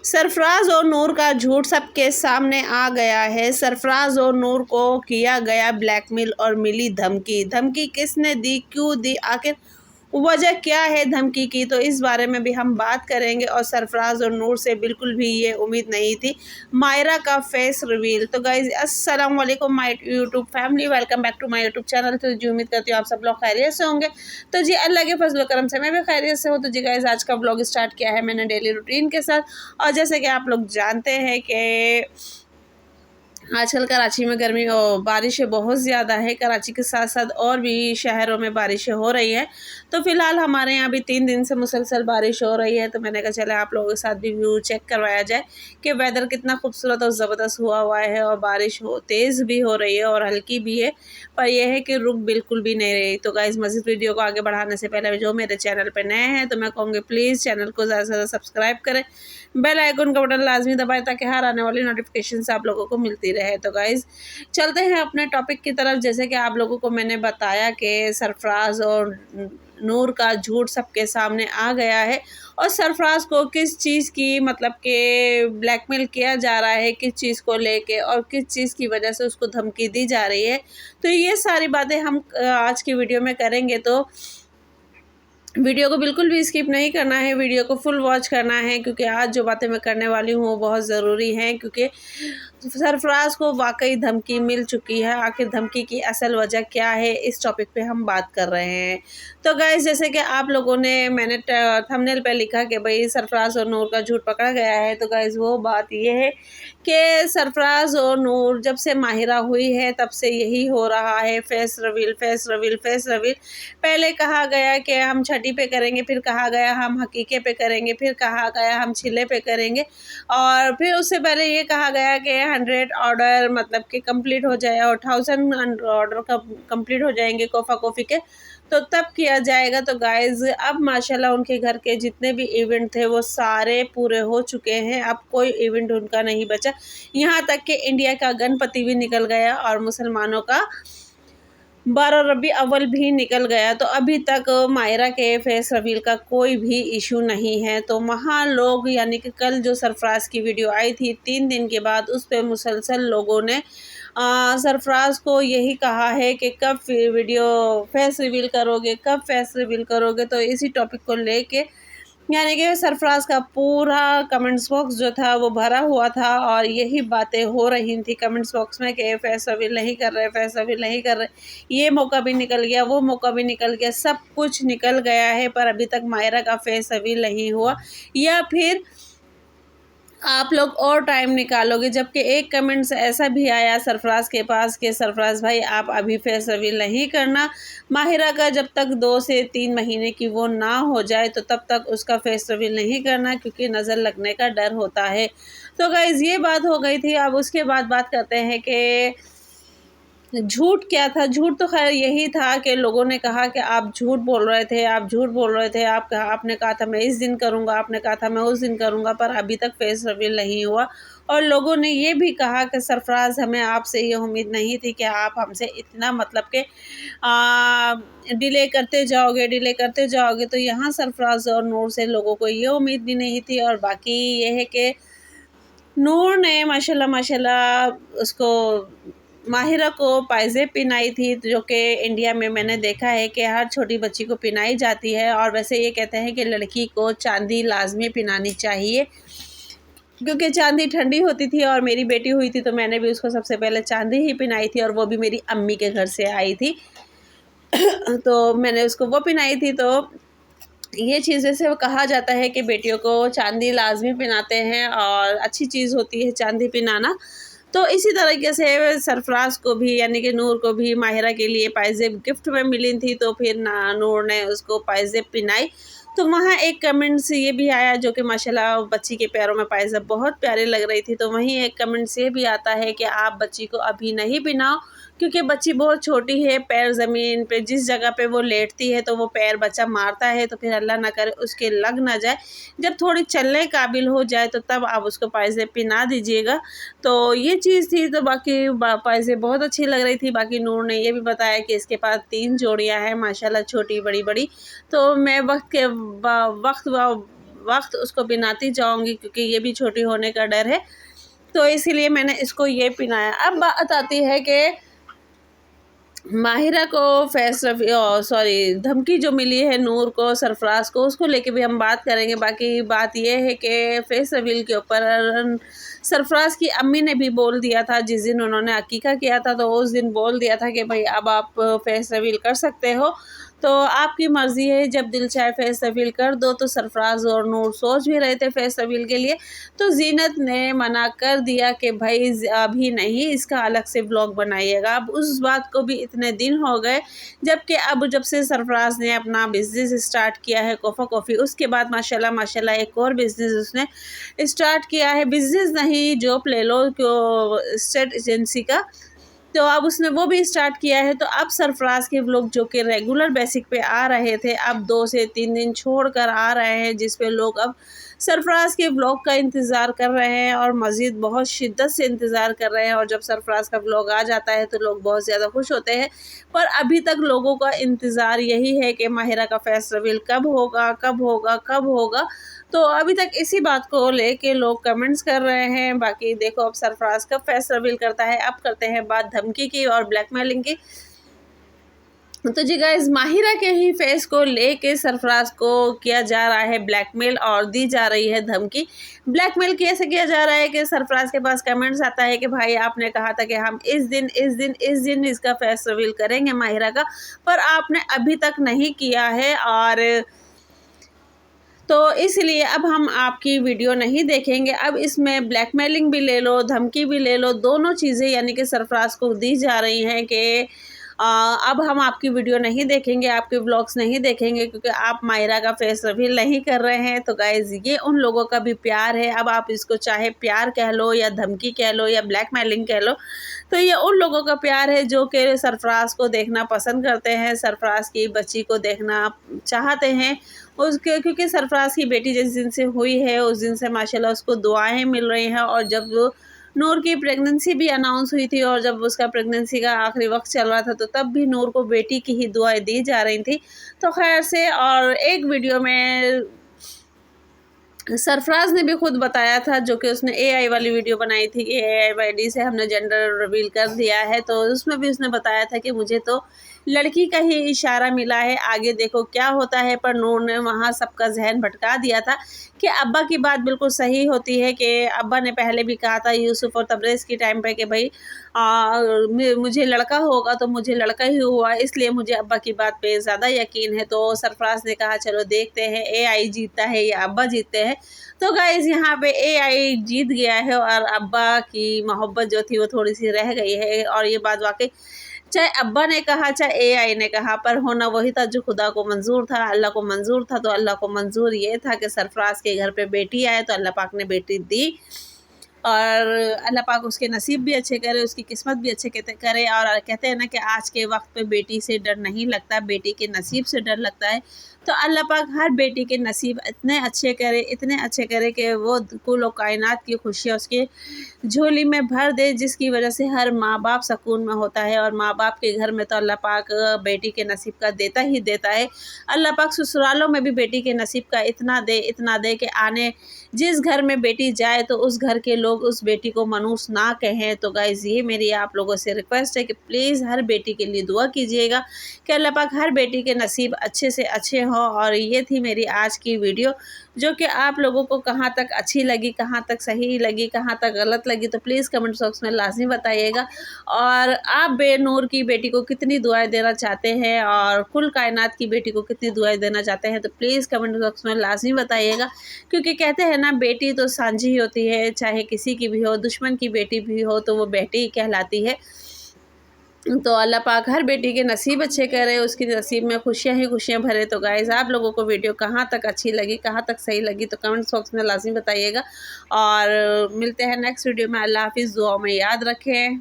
सरफराज और नूर का झूठ सबके सामने आ गया है। सरफराज और नूर को किया गया ब्लैकमेल और मिली धमकी। धमकी किसने दी, क्यों दी, आखिर वजह क्या है धमकी की, तो इस बारे में भी हम बात करेंगे। और सरफराज और नूर से बिल्कुल भी ये उम्मीद नहीं थी। मायरा का फेस रिवील। तो गाइज अस्सलाम वालेकुम my YouTube family, welcome back to my YouTube channel. तो जी उम्मीद करती हूँ आप सब लोग खैरियत से होंगे। तो जी अल्लाह के फजल करम से मैं भी खैरियत से हूँ। तो जी गाइज आज का ब्लॉग स्टार्ट किया है मैंने डेली रूटीन के साथ। और जैसे कि आप लोग जानते हैं कि आजकल कराची में गर्मी और बारिशें बहुत ज़्यादा है। कराची के साथ साथ और भी शहरों में बारिशें हो रही हैं। तो फ़िलहाल हमारे यहाँ भी 3 दिन से मुसलसल बारिश हो रही है। तो मैंने कहा चले आप लोगों के साथ भी व्यू चेक करवाया जाए कि वेदर कितना खूबसूरत और ज़बरदस्त हुआ है। और बारिश तेज़ भी हो रही है और हल्की भी है, पर यह है कि रुक बिल्कुल भी नहीं रही। तो गाइस मज़ीद वीडियो को आगे बढ़ाने से पहले जो मेरे चैनल पर नए हैं तो मैं कहूँगी प्लीज़ चैनल को ज़्यादा से ज़्यादा सब्सक्राइब करें, बेल आइकन का बटन लाजमी दबाएं ताकि हर आने वाली नोटिफिकेशन से आप लोगों को मिलती रहे। तो गाइज़ चलते हैं अपने टॉपिक की तरफ। जैसे कि आप लोगों को मैंने बताया कि सरफराज और नूर का झूठ सबके सामने आ गया है। और सरफराज को किस चीज़ की मतलब कि ब्लैकमेल किया जा रहा है, किस चीज़ को लेके और किस चीज़ की वजह से उसको धमकी दी जा रही है, तो ये सारी बातें हम आज की वीडियो में करेंगे। तो वीडियो को बिल्कुल भी स्किप नहीं करना है, वीडियो को फुल वॉच करना है, क्योंकि आज जो बातें मैं करने वाली हूँ वो बहुत ज़रूरी हैं। क्योंकि सरफराज को वाकई धमकी मिल चुकी है। आखिर धमकी की असल वजह क्या है, इस टॉपिक पे हम बात कर रहे हैं। तो गाइस जैसे कि आप लोगों ने मैंने थंबनेल पे लिखा कि भाई सरफराज और नूर का झूठ पकड़ा गया है। तो गाइस वो बात ये है कि सरफराज और नूर जब से माहिरा हुई है तब से यही हो रहा है, face reveal face reveal face reveal. पहले कहा गया कि हम छठी पे करेंगे, फिर कहा गया हम हकीके पे करेंगे, फिर कहा गया हम छिले पे करेंगे, और फिर उससे पहले ये कहा गया कि 100 ऑर्डर मतलब कि कंप्लीट हो जाए और 1000 ऑर्डर कंप्लीट हो जाएंगे कोफा कॉफ़ी के, तो तब किया जाएगा। तो गाइज़ अब माशाल्लाह उनके घर के जितने भी इवेंट थे वो सारे पूरे हो चुके हैं। अब कोई इवेंट उनका नहीं बचा। यहाँ तक कि इंडिया का गणपति भी निकल गया और मुसलमानों का 12 रबी अव्वल भी निकल गया। तो अभी तक मायरा के फेस रिवील का कोई भी इशू नहीं है। तो वहाँ लोग यानी कि कल जो सरफराज की वीडियो आई थी 3 दिन के बाद, उस पर मुसलसल लोगों ने सरफराज को यही कहा है कि कब वीडियो फेस रिवील करोगे, कब फेस रिवील करोगे। तो इसी टॉपिक को लेके यानी कि सरफराज का पूरा कमेंट्स बॉक्स जो था वो भरा हुआ था और यही बातें हो रही थी कमेंट्स बॉक्स में कि फेस रिवील नहीं कर रहे, फेस रिवील नहीं कर रहे, ये मौका भी निकल गया, वो मौका भी निकल गया, सब कुछ निकल गया है, पर अभी तक मायरा का फेस रिवील नहीं हुआ। या फिर आप लोग और टाइम निकालोगे। जबकि एक कमेंट्स ऐसा भी आया सरफराज के पास कि सरफराज भाई आप अभी फेस रिवील नहीं करना, माहिरा का जब तक 2 से 3 महीने की वो ना हो जाए तो तब तक उसका फेस रिवील नहीं करना, क्योंकि नज़र लगने का डर होता है। तो गाइज़ ये बात हो गई थी। अब उसके बाद बात करते हैं कि झूठ क्या था। झूठ तो खैर यही था कि लोगों ने कहा कि आप झूठ बोल रहे थे, आप झूठ बोल रहे थे, आपने कहा था मैं इस दिन करूंगा, आपने कहा था मैं उस दिन करूंगा, पर अभी तक फेस रिवील नहीं हुआ। और लोगों ने ये भी कहा कि सरफराज हमें आपसे ये उम्मीद नहीं थी कि आप हमसे इतना मतलब कि डिले करते जाओगे, डिले करते जाओगे। तो यहाँ सरफराज और नूर से लोगों को ये उम्मीद भी नहीं थी। और बाकी ये है कि नूर ने माशाल्लाह माशाल्लाह उसको माहिरा को पायजेब पिनाई थी, जो कि इंडिया में मैंने देखा है कि हर छोटी बच्ची को पिनाई जाती है। और वैसे ये कहते हैं कि लड़की को चांदी लाजमी पिनानी चाहिए, क्योंकि चांदी ठंडी होती थी। और मेरी बेटी हुई थी तो मैंने भी उसको सबसे पहले चांदी ही पिनाई थी, और वो भी मेरी अम्मी के घर से आई थी तो मैंने उसको वो पिनाई थी। तो ये चीज़ जैसे वो कहा जाता है कि बेटियों को चांदी लाजमी पिनाते हैं और अच्छी चीज़ होती है चांदी पिनाना। तो इसी तरीके से सरफराज को भी यानी कि नूर को भी माहिरा के लिए पायजेब गिफ्ट में मिली थी। तो फिर नूर ने उसको पायजेब पिनाई। तो वहाँ एक कमेंट्स ये भी आया जो कि माशाल्लाह बच्ची के पैरों में पायजेब बहुत प्यारे लग रही थी। तो वहीं एक कमेंट्स ये भी आता है कि आप बच्ची को अभी नहीं पिनाओ, क्योंकि बच्ची बहुत छोटी है, पैर ज़मीन पे जिस जगह पे वो लेटती है तो वो पैर बच्चा मारता है, तो फिर अल्लाह ना करे उसके लग ना जाए। जब थोड़ी चलने काबिल हो जाए तो तब आप उसको पायजेब पिना दीजिएगा। तो ये चीज़ थी। तो बाकी पायजेब बहुत अच्छी लग रही थी। बाकी नूर ने ये भी बताया कि इसके पास 3 जोड़ियाँ हैं माशाल्लाह, छोटी बड़ी बड़ी। तो मैं वक्त उसको पहनाती जाऊँगी, क्योंकि ये भी छोटी होने का डर है, तो इसीलिए मैंने इसको ये पहनाया। अब बात आती है कि माहिरा को धमकी जो मिली है नूर को, सरफराज को, उसको लेके भी हम बात करेंगे। बाकी बात ये है कि फेस रिवील के ऊपर सरफराज की अम्मी ने भी बोल दिया था, जिस दिन उन्होंने अकीका किया था तो उस दिन बोल दिया था कि भाई अब आप फेस रिवील कर सकते हो, तो आपकी मर्ज़ी है, जब दिल चाहे फेस रिवील कर दो। तो सरफराज और नूर सोच भी रहे थे फेस रिवील के लिए, तो जीनत ने मना कर दिया कि भाई अभी नहीं, इसका अलग से ब्लॉग बनाइएगा। अब उस बात को भी इतने दिन हो गए, जबकि अब जब से सरफराज ने अपना बिज़नेस स्टार्ट किया है कोफ़ा कॉफ़ी, उसके बाद माशाल्लाह माशाल्लाह एक और बिज़नेस उसने स्टार्ट किया है। बिज़नेस नहीं, जॉब ले लो, क्यों, स्टेट एजेंसी का, तो अब उसने वो भी स्टार्ट किया है। तो अब सरफराज के व्लॉग जो कि रेगुलर बेसिक पे आ रहे थे, अब 2 से 3 दिन छोड़ कर आ रहे हैं, जिस पे लोग अब सरफराज के व्लॉग का इंतज़ार कर रहे हैं और मज़ीद बहुत शिद्दत से इंतज़ार कर रहे हैं। और जब सरफराज का व्लॉग आ जाता है तो लोग बहुत ज़्यादा खुश होते हैं, पर अभी तक लोगों का इंतज़ार यही है कि माहिरा का फेस रिवील कब होगा, कब होगा, कब होगा। तो अभी तक इसी बात को लेके लोग कमेंट्स कर रहे हैं। बाकी देखो अब सरफराज कब फेस रिवील करता है। अब करते हैं बात धमकी की और ब्लैकमेलिंग की। तो जी गाइस, माहिरा के ही फेस को लेके सरफराज को किया जा रहा है ब्लैकमेल और दी जा रही है धमकी। ब्लैकमेल कैसे किया जा रहा है कि सरफराज के पास कमेंट्स आता है कि भाई आपने कहा था कि हम इस दिन इसका फेस रिवील करेंगे माहिरा का, पर आपने अभी तक नहीं किया है, और तो इसलिए अब हम आपकी वीडियो नहीं देखेंगे। अब इसमें ब्लैकमेलिंग भी ले लो, धमकी भी ले लो, दोनों चीज़ें यानी कि सरफराज को दी जा रही हैं कि अब हम आपकी वीडियो नहीं देखेंगे, आपके व्लॉग्स नहीं देखेंगे, क्योंकि आप माहिरा का फेस रिवील नहीं कर रहे हैं। तो गाइज़, ये उन लोगों का भी प्यार है। अब आप इसको चाहे प्यार कह लो या धमकी कह लो या ब्लैकमेलिंग कह लो, तो ये उन लोगों का प्यार है जो कि सरफराज को देखना पसंद करते हैं, सरफराज की बच्ची को देखना चाहते हैं उसके, क्योंकि सरफराज की बेटी जिस दिन से हुई है उस दिन से माशाल्लाह उसको दुआएं मिल रही हैं। और जब वो नूर की प्रेगनेंसी भी अनाउंस हुई थी और जब उसका प्रेगनेंसी का आखिरी वक्त चल रहा था, तो तब भी नूर को बेटी की ही दुआएं दी जा रही थी। तो खैर से, और एक वीडियो में सरफराज ने भी खुद बताया था, जो कि उसने एआई वाली वीडियो बनाई थी कि एआई से हमने जेंडर रिवील कर दिया है, तो उसमें भी उसने बताया था कि मुझे तो लड़की का ही इशारा मिला है, आगे देखो क्या होता है। पर नूर ने वहाँ सबका जहन भटका दिया था कि अब्बा की बात बिल्कुल सही होती है कि अब्बा ने पहले भी कहा था यूसुफ और तबरेज़ की टाइम पे कि भाई मुझे लड़का होगा तो मुझे लड़का ही हुआ, इसलिए मुझे अब्बा की बात पे ज़्यादा यकीन है। तो सरफराज ने कहा चलो देखते हैं एआई जीतता है या अब्बा जीतते हैं। तो गाइज़, यहाँ पे एआई जीत गया है और अब्बा की मोहब्बत जो थी वो थोड़ी सी रह गई है। और ये बात वाकई, चाहे अब्बा ने कहा चाहे एआई ने कहा, पर होना वही था जो खुदा को मंजूर था, अल्लाह को मंजूर था। तो अल्लाह को मंजूर ये था कि सरफराज के घर पे बेटी आए, तो अल्लाह पाक ने बेटी दी, और अल्लाह पाक उसके नसीब भी अच्छे करे, उसकी किस्मत भी अच्छे करे। और कहते हैं ना कि आज के वक्त पे बेटी से डर नहीं लगता, बेटी के नसीब से डर लगता है। तो अल्लाह पाक हर बेटी के नसीब इतने अच्छे करे कि वो कुल और कायनात की खुशियाँ उसके झोली में भर दे, जिसकी वजह से हर माँ बाप सुकून में होता है। और माँ बाप के घर में तो अल्लाह पाक बेटी के नसीब का देता ही देता है। अल्लाह पाक ससुरालों में भी बेटी के नसीब का इतना दे कि आने जिस घर में बेटी जाए तो उस घर के लोग उस बेटी को मनूस ना कहें। तो गाइज़, ये मेरी आप लोगों से रिक्वेस्ट है कि प्लीज़ हर बेटी के लिए दुआ कीजिएगा कि अल्लाह पाक हर बेटी के नसीब अच्छे से अच्छे हों। और ये थी मेरी आज की वीडियो, जो कि आप लोगों को कहाँ तक अच्छी लगी, कहाँ तक सही लगी, कहाँ तक गलत लगी, तो प्लीज़ कमेंट बॉक्स में लाजमी बताइएगा। और आप बेनूर की बेटी को कितनी दुआएं देना चाहते हैं और कुल कायनात की बेटी को कितनी दुआएं देना चाहते हैं, तो प्लीज़ कमेंट बॉक्स में लाजमी बताइएगा। क्योंकि कहते हैं ना, बेटी तो सांझी होती है, चाहे किसी की भी हो, दुश्मन की बेटी भी हो तो वो बेटी ही कहलाती है। तो अल्लाह पाक हर बेटी के नसीब अच्छे करे, उसकी नसीब में खुशियाँ ही खुशियाँ भरे। तो गाइज़, आप लोगों को वीडियो कहाँ तक अच्छी लगी, कहाँ तक सही लगी, तो कमेंट बॉक्स में लाज़मी बताइएगा। और मिलते हैं नेक्स्ट वीडियो में। अल्लाह हाफ़िज़, दुआ में याद रखें।